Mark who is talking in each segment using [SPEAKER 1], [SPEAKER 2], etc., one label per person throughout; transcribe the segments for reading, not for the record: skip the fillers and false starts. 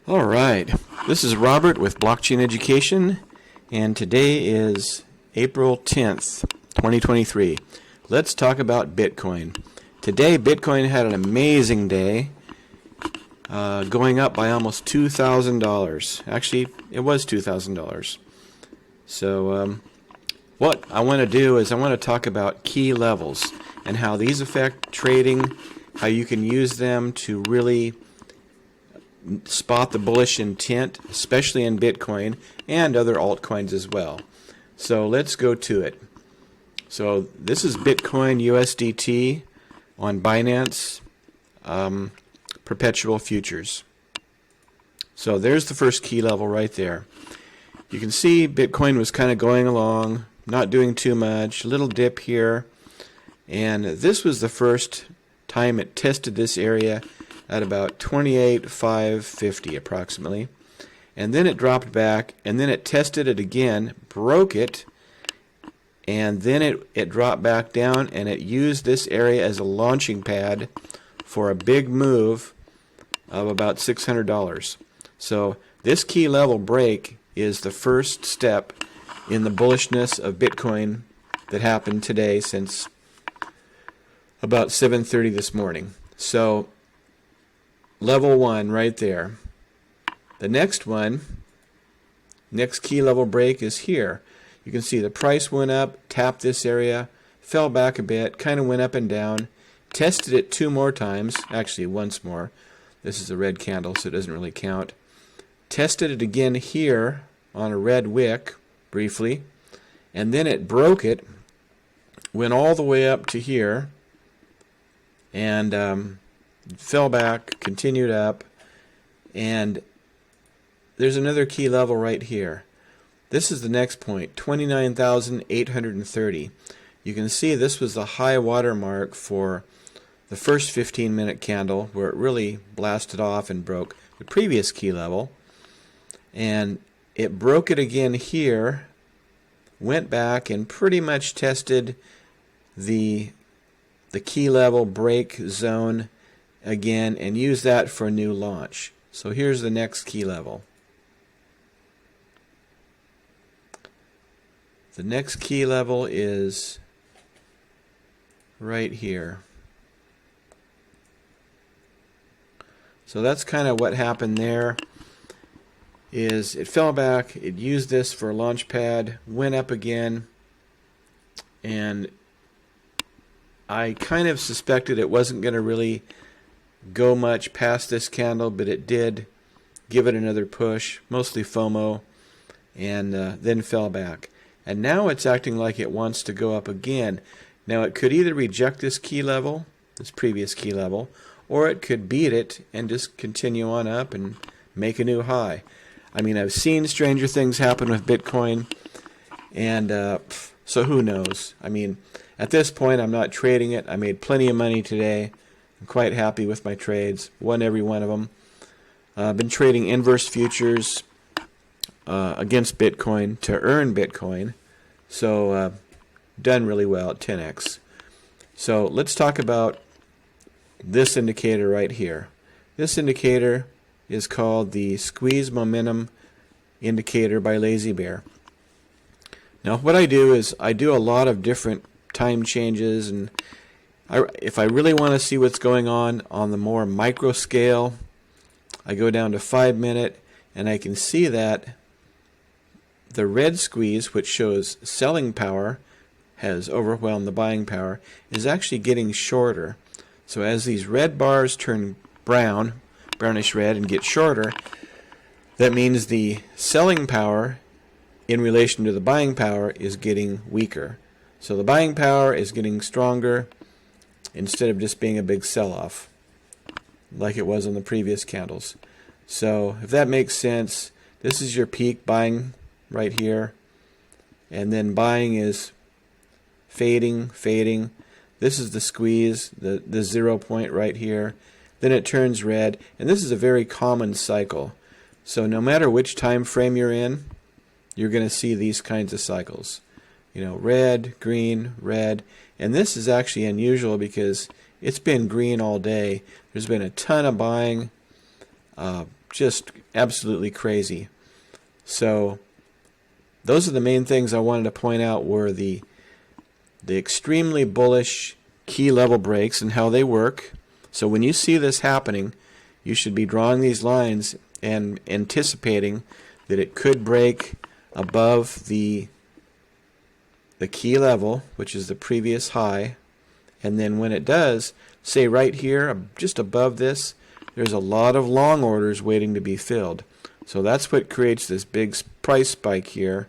[SPEAKER 1] All right, this is Robert with Blockchain Education, and today is April 10th, 2023. Let's talk about Bitcoin. Today, Bitcoin had an amazing day, going up by almost $2,000. Actually, it was $2,000. So, what I want to do is I want to talk about key levels and how these affect trading, how you can use them to really spot the bullish intent, especially in Bitcoin and other altcoins as well. So let's go to it. So this is Bitcoin USDT on Binance Perpetual Futures. So there's the first key level right there. You can see Bitcoin was kind of going along, not doing too much, a little dip here, and this was the first time it tested this area at about 28,550 approximately, and then it dropped back, and then it tested it again, broke it, and then it dropped back down, and it used this area as a launching pad for a big move of about $600. So this key level break is the first step in the bullishness of Bitcoin that happened today since about 7:30 this morning. So level 1 right there. The next key level break is here. You can see the price went up, tapped this area, fell back a bit, kind of went up and down, tested it 2 more times, actually once more. This is a red candle, so it doesn't really count. Tested it again here on a red wick briefly, and then it broke it, went all the way up to here, and fell back, continued up, and there's another key level right here. This is the next point, 29,830. You can see this was the high water mark for the first 15-minute candle where it really blasted off and broke the previous key level, and it broke it again here, went back and pretty much tested the key level break zone again and use that for a new launch. So here's the next key level. The next key level is right here. So that's kind of what happened there. Is it fell back, it used this for a launch pad, went up again, and I kind of suspected it wasn't going to really go much past this candle, but it did give it another push, mostly FOMO, and then fell back. And now it's acting like it wants to go up again. Now it could either reject this key level, this previous key level, or it could beat it and just continue on up and make a new high. I mean, I've seen stranger things happen with Bitcoin, and so who knows? I mean, at this point I'm not trading it. I made plenty of money today. I'm quite happy with my trades, won every one of them. I've been trading inverse futures against Bitcoin to earn Bitcoin, so done really well at 10x. So let's talk about this indicator right here. This indicator is called the Squeeze Momentum Indicator by Lazy Bear. Now what I do is I do a lot of different time changes, and if I really want to see what's going on the more micro scale, I go down to 5 minute, and I can see that the red squeeze, which shows selling power has overwhelmed the buying power, is actually getting shorter. So as these red bars turn brownish red, and get shorter, that means the selling power in relation to the buying power is getting weaker. So the buying power is getting stronger instead of just being a big sell-off like it was on the previous candles. So if that makes sense, this is your peak buying right here, and then buying is fading. This is the squeeze, the 0 point right here. Then it turns red, and this is a very common cycle. So no matter which time frame you're in, you're going to see these kinds of cycles. You know, red, green, red. And this is actually unusual because it's been green all day. There's been a ton of buying, just absolutely crazy. So those are the main things I wanted to point out, were the extremely bullish key level breaks and how they work. So when you see this happening, you should be drawing these lines and anticipating that it could break above the key level, which is the previous high. And then when it does, say right here, just above this, there's a lot of long orders waiting to be filled. So that's what creates this big price spike here,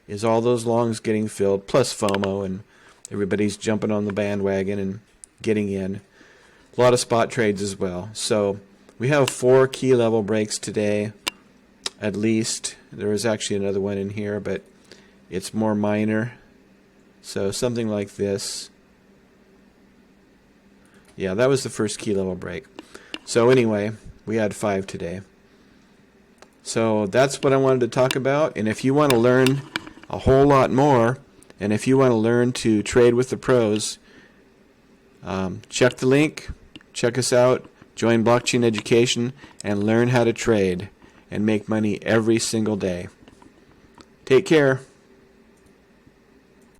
[SPEAKER 1] is all those longs getting filled, plus FOMO, and everybody's jumping on the bandwagon and getting in. A lot of spot trades as well. So we have 4 key level breaks today, at least. There is actually another one in here, but it's more minor. So something like this. Yeah, that was the first key level break. So anyway, we had 5 today. So that's what I wanted to talk about. And if you want to learn a whole lot more, and if you want to learn to trade with the pros, check the link, check us out, join Blockchain Education, and learn how to trade and make money every single day. Take care.